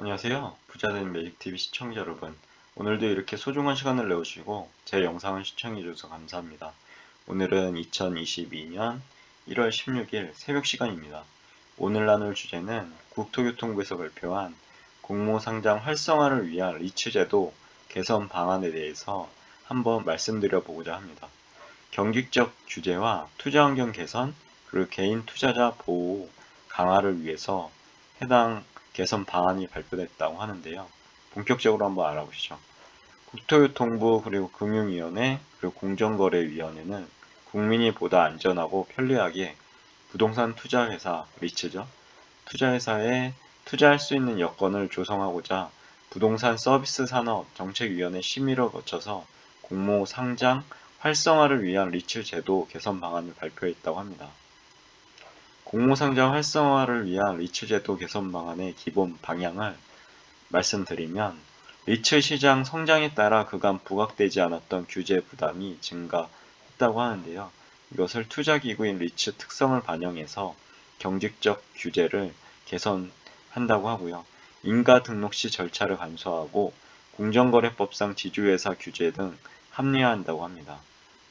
안녕하세요. 부자된 매직TV 시청자 여러분. 오늘도 이렇게 소중한 시간을 내어주시고 제 영상을 시청해주셔서 감사합니다. 오늘은 2022년 1월 16일 새벽 시간입니다. 오늘 나눌 주제는 국토교통부에서 발표한 공모상장 활성화를 위한 리츠제도 개선 방안에 대해서 한번 말씀드려보고자 합니다. 경직적 규제와 투자환경 개선, 그리고 개인 투자자 보호 강화를 위해서 해당 개선 방안이 발표됐다고 하는데요. 본격적으로 한번 알아보시죠. 국토교통부 그리고 금융위원회 그리고 공정거래위원회는 국민이 보다 안전하고 편리하게 부동산 투자회사 리츠죠. 투자회사에 투자할 수 있는 여건을 조성하고자 부동산 서비스 산업 정책위원회 심의를 거쳐서 공모 상장 활성화를 위한 리츠 제도 개선 방안을 발표했다고 합니다. 공모상장 활성화를 위한 리츠 제도 개선 방안의 기본 방향을 말씀드리면 리츠 시장 성장에 따라 그간 부각되지 않았던 규제 부담이 증가했다고 하는데요. 이것을 투자기구인 리츠 특성을 반영해서 경직적 규제를 개선한다고 하고요. 인가 등록 시 절차를 간소화하고 공정거래법상 지주회사 규제 등 합리화한다고 합니다.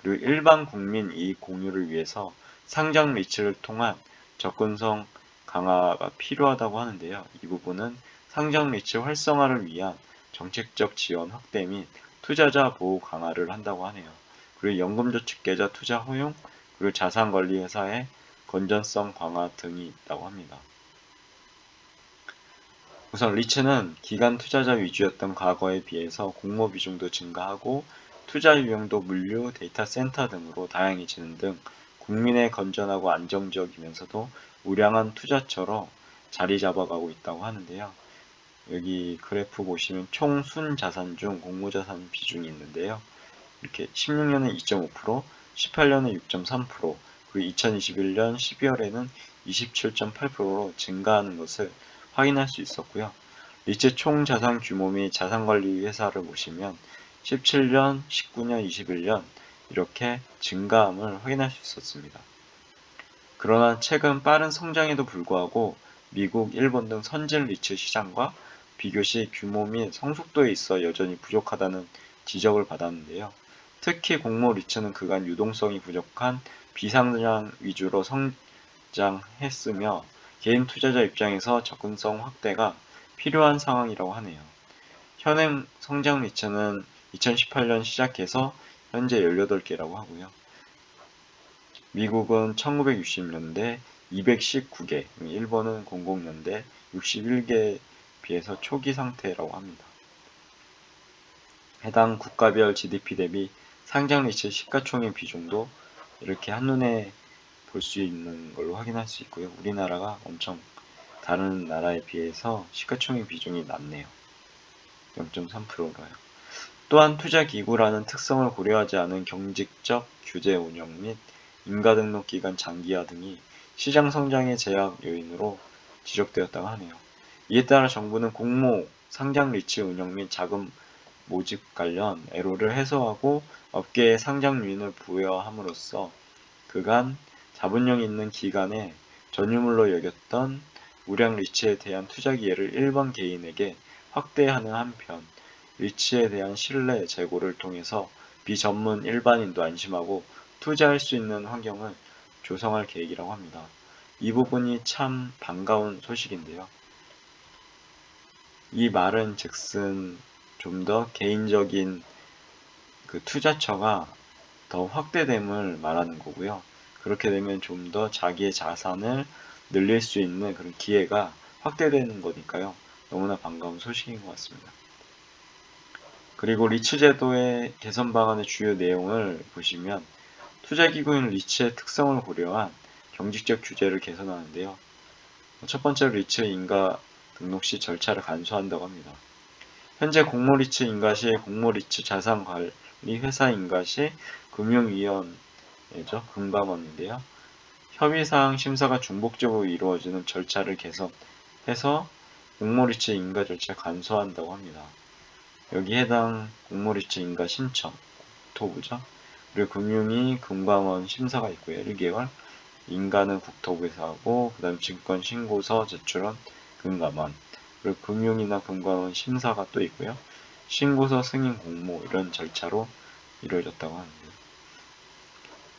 그리고 일반 국민 이익 공유를 위해서 상장 리츠를 통한 접근성 강화가 필요하다고 하는데요. 이 부분은 상장 리츠 활성화를 위한 정책적 지원 확대 및 투자자 보호 강화를 한다고 하네요. 그리고 연금저축계좌 투자 허용, 그리고 자산관리회사의 건전성 강화 등이 있다고 합니다. 우선 리츠는 기관 투자자 위주였던 과거에 비해서 공모 비중도 증가하고 투자 유형도 물류, 데이터 센터 등으로 다양해지는 등 국민의 건전하고 안정적이면서도 우량한 투자처로 자리 잡아가고 있다고 하는데요. 여기 그래프 보시면 총 순자산 중 공모자산 비중이 있는데요. 이렇게 16년에 2.5%, 18년에 6.3%, 그리고 2021년 12월에는 27.8%로 증가하는 것을 확인할 수 있었고요. 리츠 총 자산 규모 및 자산관리 회사를 보시면 17년, 19년, 21년 이렇게 증가함을 확인할 수 있었습니다. 그러나 최근 빠른 성장에도 불구하고 미국, 일본 등 선진 리츠 시장과 비교시 규모 및 성숙도에 있어 여전히 부족하다는 지적을 받았는데요. 특히 공모 리츠는 그간 유동성이 부족한 비상장 위주로 성장했으며 개인 투자자 입장에서 접근성 확대가 필요한 상황이라고 하네요. 현행 성장 리츠는 2018년 시작해서 현재 18개라고 하고요. 미국은 1960년대 219개, 일본은 00년대 61개에 비해서 초기 상태라고 합니다. 해당 국가별 GDP 대비 상장 리츠 시가총액 비중도 이렇게 한눈에 볼 수 있는 걸로 확인할 수 있고요. 우리나라가 엄청 다른 나라에 비해서 시가총액 비중이 낮네요. 0.3%로요. 또한 투자기구라는 특성을 고려하지 않은 경직적 규제 운영 및 인가등록 기간 장기화 등이 시장 성장의 제약 요인으로 지적되었다고 하네요. 이에 따라 정부는 공모, 상장 리츠 운영 및 자금 모집 관련 애로를 해소하고 업계에 상장 요인을 부여함으로써 그간 자본력이 있는 기관에 전유물로 여겼던 우량 리츠에 대한 투자 기회를 일반 개인에게 확대하는 한편 리츠에 대한 신뢰 제고를 통해서 비전문 일반인도 안심하고 투자할 수 있는 환경을 조성할 계획이라고 합니다. 이 부분이 참 반가운 소식인데요. 이 말은 즉슨 좀 더 개인적인 그 투자처가 더 확대됨을 말하는 거고요. 그렇게 되면 좀 더 자기의 자산을 늘릴 수 있는 그런 기회가 확대되는 거니까요. 너무나 반가운 소식인 것 같습니다. 그리고 리츠 제도의 개선 방안의 주요 내용을 보시면 투자기구인 리츠의 특성을 고려한 경직적 규제를 개선하는데요. 첫 번째로 리츠 인가 등록 시 절차를 간소화한다고 합니다. 현재 공모리츠 인가 시 공모리츠 자산관리 회사 인가 시 금융위원회죠. 금감원인데요. 협의사항 심사가 중복적으로 이루어지는 절차를 개선해서 공모리츠 인가 절차를 간소화한다고 합니다. 여기 해당 공모리츠 인가 신청, 국토부죠. 그리고 금융위 금감원 심사가 있고요. 1개월. 인가는 국토부에서 하고 그 다음 증권신고서 제출은 금감원. 그리고 금융이나 금감원 심사가 또 있고요. 신고서 승인 공모 이런 절차로 이루어졌다고 합니다.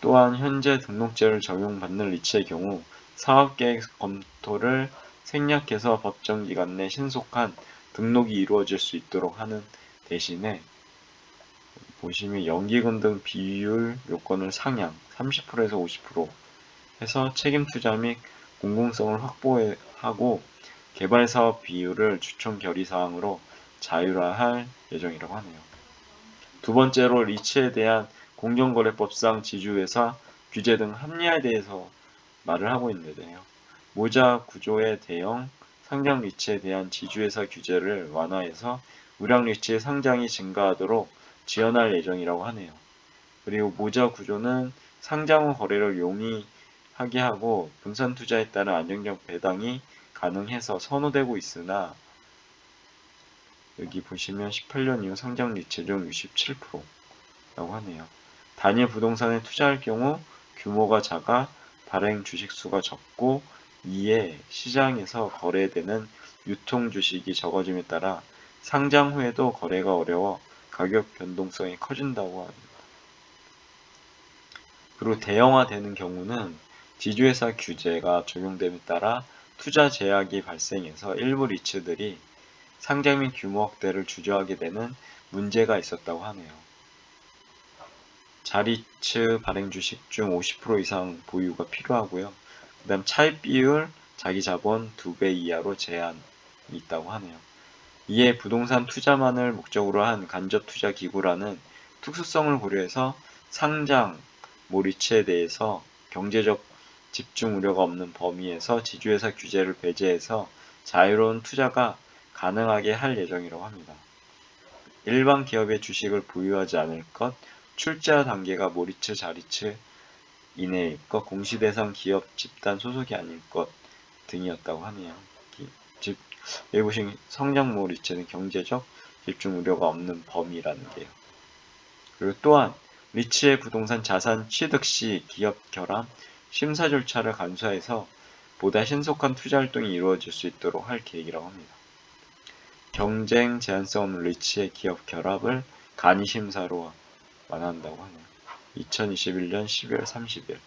또한 현재 등록제를 적용받는 리츠의 경우 사업계획 검토를 생략해서 법정 기간 내 신속한 등록이 이루어질 수 있도록 하는 대신에 보시면 연기금 등 비율 요건을 상향 30%에서 50% 해서 책임 투자 및 공공성을 확보하고 개발 사업 비율을 추천 결의 사항으로 자율화할 예정이라고 하네요. 두 번째로 리츠에 대한 공정거래법상 지주회사 규제 등 합리화에 대해서 말을 하고 있는데요. 모자 구조의 대형 상장 리츠에 대한 지주회사 규제를 완화해서 우량 리츠의 상장이 증가하도록 지원할 예정이라고 하네요. 그리고 모자 구조는 상장 후 거래를 용이하게 하고 분산 투자에 따른 안정적 배당이 가능해서 선호되고 있으나 여기 보시면 18년 이후 상장 리츠 중 67%라고 하네요. 단일 부동산에 투자할 경우 규모가 작아 발행 주식 수가 적고 이에 시장에서 거래되는 유통 주식이 적어짐에 따라 상장 후에도 거래가 어려워 가격 변동성이 커진다고 합니다. 그리고 대형화되는 경우는 지주회사 규제가 적용됨에 따라 투자 제약이 발생해서 일부 리츠들이 상장 및 규모 확대를 주저하게 되는 문제가 있었다고 하네요. 자리츠 발행 주식 중 50% 이상 보유가 필요하고요. 그 다음 차입 비율, 자기 자본 2배 이하로 제한이 있다고 하네요. 이에 부동산 투자만을 목적으로 한 간접 투자 기구라는 특수성을 고려해서 상장, 리츠에 대해서 경제적 집중 우려가 없는 범위에서 지주회사 규제를 배제해서 자유로운 투자가 가능하게 할 예정이라고 합니다. 일반 기업의 주식을 보유하지 않을 것, 출자 단계가 모리츠, 자리츠 이내일 것, 공시대상 기업 집단 소속이 아닐 것 등이었다고 하네요. 즉 여기 보신 성장 모리츠는 경제적 집중 우려가 없는 범위라는 게요. 그리고 또한 리츠의 부동산 자산 취득 시 기업 결함 심사 절차를 간소화해서 보다 신속한 투자 활동이 이루어질 수 있도록 할 계획이라고 합니다. 경쟁 제한성 없는 리츠의 기업 결합을 간이 심사로 완화한다고 하네요. 2021년 12월 30일.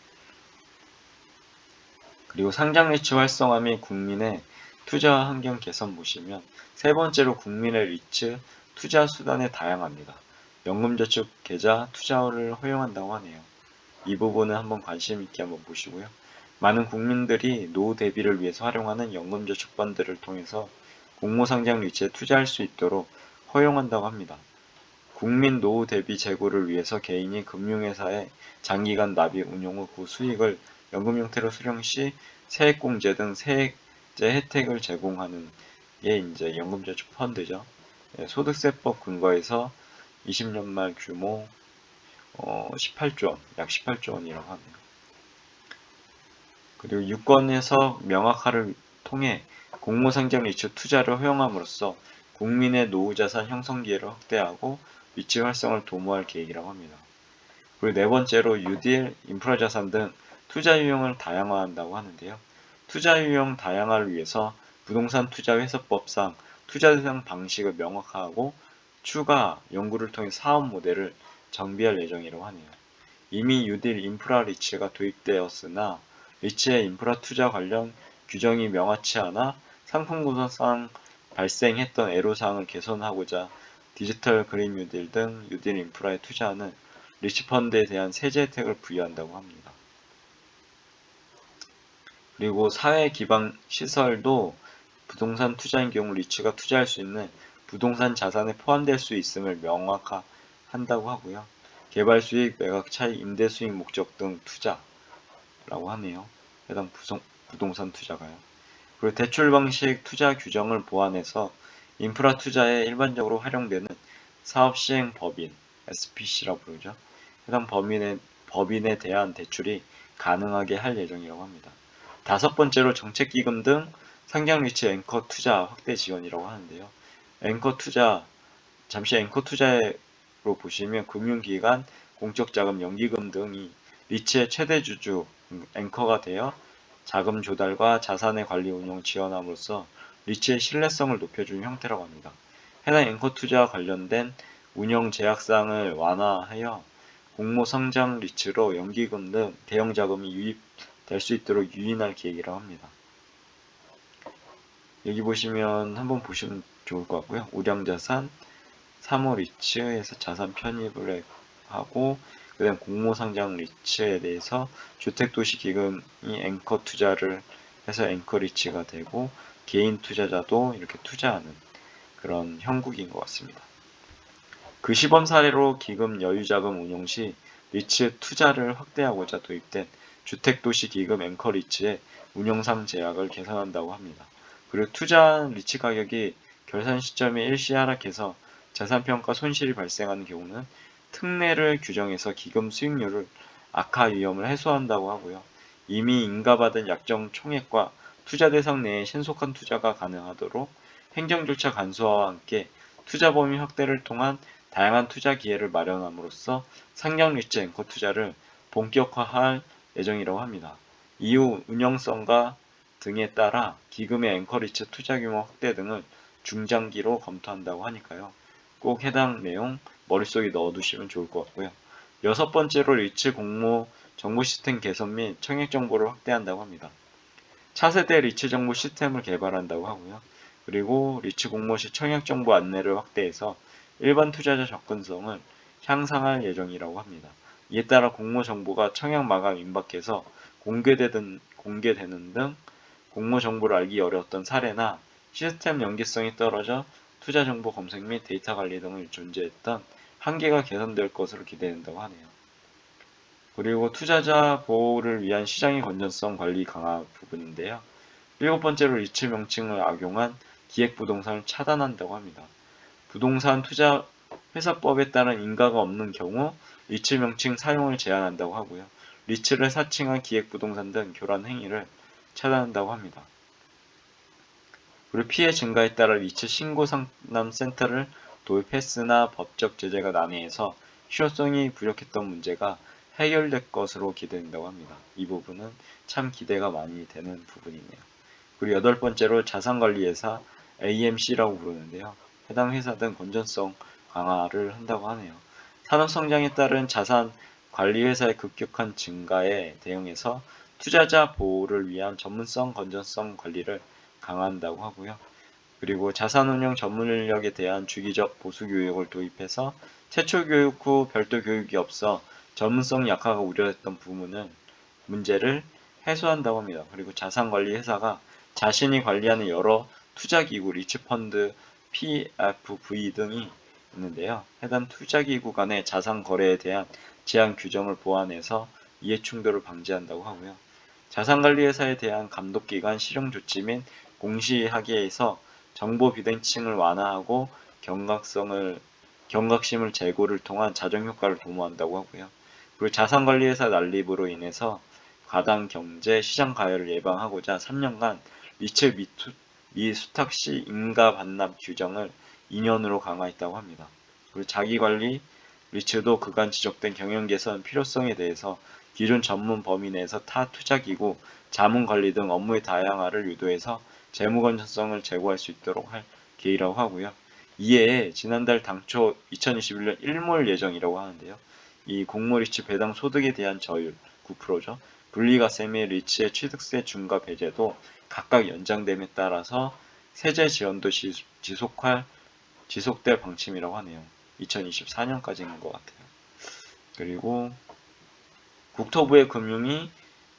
그리고 상장 리츠 활성화 및 국민의 투자 환경 개선 보시면 세 번째로 국민의 리츠 투자 수단의 다양합니다. 연금저축 계좌 투자를 허용한다고 하네요. 이 부분은 한번 관심 있게 한번 보시고요. 많은 국민들이 노후 대비를 위해서 활용하는 연금저축 펀드를 통해서 공모상장 리츠에 투자할 수 있도록 허용한다고 합니다. 국민 노후 대비 제고를 위해서 개인이 금융회사에 장기간 납입 운용 후 그 수익을 연금 형태로 수령 시 세액공제 등 세액제 혜택을 제공하는 게 이제 연금저축 펀드죠. 소득세법 근거에서 20년 말 규모 18조 원, 약 18조 원이라고 합니다. 그리고 유권에서 명확화를 통해 공모상장 리츠 투자를 허용함으로써 국민의 노후자산 형성 기회를 확대하고 리츠 활성화를 도모할 계획이라고 합니다. 그리고 네 번째로 뉴딜, 인프라 자산 등 투자 유형을 다양화한다고 하는데요. 투자 유형 다양화를 위해서 부동산 투자 회사법상 투자 대상 방식을 명확화하고 추가 연구를 통해 사업 모델을 정비할 예정이라고 하네요. 이미 뉴딜 인프라 리츠가 도입되었으나 리츠의 인프라 투자 관련 규정이 명확치 않아 상품 구성상 발생했던 애로사항을 개선하고자 디지털 그린 뉴딜 등 뉴딜 인프라에 투자하는 리츠펀드에 대한 세제 혜택을 부여한다고 합니다. 그리고 사회 기반 시설도 부동산 투자인 경우 리츠가 투자할 수 있는 부동산 자산에 포함될 수 있음을 명확화한다고 하고요. 개발 수익, 매각 차익, 임대 수익 목적 등 투자라고 하네요. 해당 부동산 투자가요. 그리고 대출 방식 투자 규정을 보완해서 인프라 투자에 일반적으로 활용되는 사업 시행 법인 SPC라고 부르죠. 해당 법인에 대한 대출이 가능하게 할 예정이라고 합니다. 다섯 번째로 정책기금 등 상장 리츠 앵커 투자 확대 지원이라고 하는데요. 앵커 투자, 잠시 앵커 투자로 보시면 금융기관, 공적자금, 연기금 등이 리츠의 최대 주주 앵커가 되어 자금 조달과 자산의 관리 운용 지원함으로써 리츠의 신뢰성을 높여주는 형태라고 합니다. 해당 앵커 투자와 관련된 운영 제약사항을 완화하여 공모 성장 리츠로 연기금 등 대형 자금이 유입될 수 있도록 유인할 계획이라고 합니다. 여기 보시면 한번 보시면 좋을 것 같고요. 우량자산, 3호 리츠에서 자산 편입을 하고 그다음 공모상장 리츠에 대해서 주택도시기금이 앵커 투자를 해서 앵커 리츠가 되고 개인 투자자도 이렇게 투자하는 그런 형국인 것 같습니다. 그 시범 사례로 기금 여유자금 운용 시 리츠 투자를 확대하고자 도입된 주택도시기금 앵커 리츠의 운용상 제약을 개선한다고 합니다. 그리고 투자한 리츠 가격이 결산 시점에 일시 하락해서 자산평가 손실이 발생하는 경우는 특례를 규정해서 기금 수익률을 악화 위험을 해소한다고 하고요. 이미 인가받은 약정 총액과 투자 대상 내에 신속한 투자가 가능하도록 행정 절차 간소화와 함께 투자 범위 확대를 통한 다양한 투자 기회를 마련함으로써 상장 리츠 앵커 투자를 본격화할 예정이라고 합니다. 이후 운영성과 등에 따라 기금의 앵커 리츠 투자 규모 확대 등을 중장기로 검토한다고 하니까요. 꼭 해당 내용 머릿속에 넣어두시면 좋을 것 같고요. 여섯 번째로 리츠 공모 정보 시스템 개선 및 청약 정보를 확대한다고 합니다. 차세대 리츠 정보 시스템을 개발한다고 하고요. 그리고 리츠 공모 시 청약 정보 안내를 확대해서 일반 투자자 접근성을 향상할 예정이라고 합니다. 이에 따라 공모 정보가 청약 마감 임박해서 공개되는 등 공모 정보를 알기 어려웠던 사례나 시스템 연계성이 떨어져 투자 정보 검색 및 데이터 관리 등을 존재했던 한계가 개선될 것으로 기대된다고 하네요. 그리고 투자자 보호를 위한 시장의 건전성 관리 강화 부분인데요. 일곱 번째로 리츠 명칭을 악용한 기획부동산을 차단한다고 합니다. 부동산 투자 회사법에 따른 인가가 없는 경우 리츠 명칭 사용을 제한한다고 하고요. 리츠를 사칭한 기획부동산 등 교란 행위를 차단한다고 합니다. 그리고 피해 증가에 따라 리츠 신고 상담 센터를 도입했으나 법적 제재가 난해해서 실효성이 부족했던 문제가 해결될 것으로 기대된다고 합니다. 이 부분은 참 기대가 많이 되는 부분이네요. 그리고 여덟 번째로 자산관리회사 AMC라고 부르는데요. 해당 회사 등 건전성 강화를 한다고 하네요. 산업성장에 따른 자산관리회사의 급격한 증가에 대응해서 투자자 보호를 위한 전문성 건전성 관리를 강화한다고 하고요. 그리고 자산운용 전문 인력에 대한 주기적 보수 교육을 도입해서 최초 교육 후 별도 교육이 없어 전문성 약화가 우려했던 부분은 문제를 해소한다고 합니다. 그리고 자산관리 회사가 자신이 관리하는 여러 투자기구, 리츠펀드, PFV 등이 있는데요. 해당 투자기구 간의 자산 거래에 대한 제한 규정을 보완해서 이해충돌을 방지한다고 하고요. 자산관리회사에 대한 감독기관 실용조치 및 공시하게에서 정보 비대칭을 완화하고 경각심을 제고를 통한 자정효과를 도모한다고 하고요. 그리고 자산관리회사 난립으로 인해서 과당 경제 시장 가열을 예방하고자 3년간 리츠 미수탁 시 인가 반납 규정을 2년으로 강화했다고 합니다. 그리고 자기관리 리츠도 그간 지적된 경영 개선 필요성에 대해서 기존 전문 범위 내에서 타 투자기구, 자문관리 등 업무의 다양화를 유도해서 재무 건전성을 제고할 수 있도록 할 계획이라고 하고요. 이에 지난달 당초 2021년 1몰 예정이라고 하는데요. 이 공모 리츠 배당 소득에 대한 저율 9%죠. 분리과세 및 리츠의 취득세 중과 배제도 각각 연장됨에 따라서 세제 지원도 지속될 방침이라고 하네요. 2024년까지인 것 같아요. 그리고 국토부의 금융위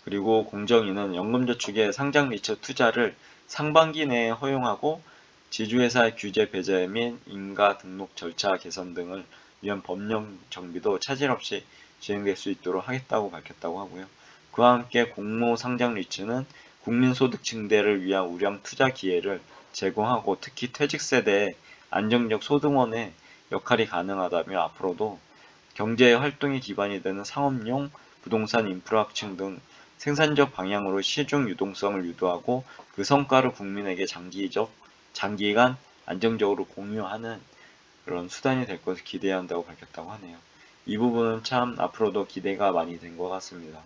그리고 공정위는 연금저축의 상장 리츠 투자를 상반기 내에 허용하고 지주회사의 규제 배제 및 인가 등록 절차 개선 등을 위한 법령 정비도 차질 없이 진행될 수 있도록 하겠다고 밝혔다고 하고요. 그와 함께 공모 상장 리츠는 국민소득 증대를 위한 우량 투자 기회를 제공하고 특히 퇴직세대의 안정적 소득원의 역할이 가능하다며 앞으로도 경제 활동의 기반이 되는 상업용 부동산 인프라 확충 등 생산적 방향으로 시중 유동성을 유도하고 그 성과를 국민에게 장기간 안정적으로 공유하는 그런 수단이 될 것을 기대한다고 밝혔다고 하네요. 이 부분은 참 앞으로도 기대가 많이 된 것 같습니다.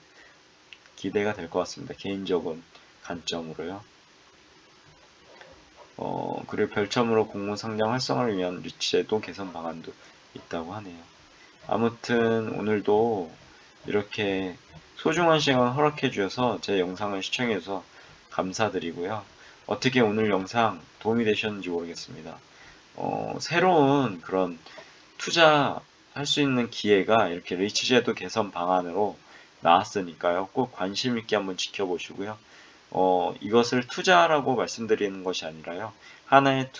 기대가 될 것 같습니다. 개인적인 관점으로요. 그리고 별점으로 공모 상장 활성화를 위한 유치제도 개선 방안도 있다고 하네요. 아무튼 오늘도 이렇게 소중한 시간 허락해 주셔서 제 영상을 시청해 주셔서 감사드리고요. 어떻게 오늘 영상 도움이 되셨는지 모르겠습니다. 새로운 그런 투자할 수 있는 기회가 이렇게 리츠제도 개선 방안으로 나왔으니까요. 꼭 관심 있게 한번 지켜보시고요. 이것을 투자라고 말씀드리는 것이 아니라요. 하나의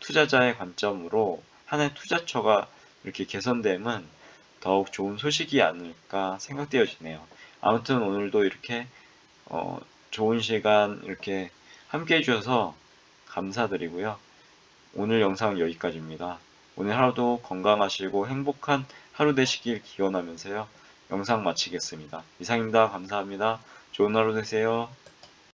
투자자의 관점으로 하나의 투자처가 이렇게 개선됨은 더욱 좋은 소식이 아닐까 생각되어지네요. 아무튼 오늘도 이렇게 좋은 시간 이렇게 함께 해주셔서 감사드리고요. 오늘 영상은 여기까지입니다. 오늘 하루도 건강하시고 행복한 하루 되시길 기원하면서요. 영상 마치겠습니다. 이상입니다. 감사합니다. 좋은 하루 되세요.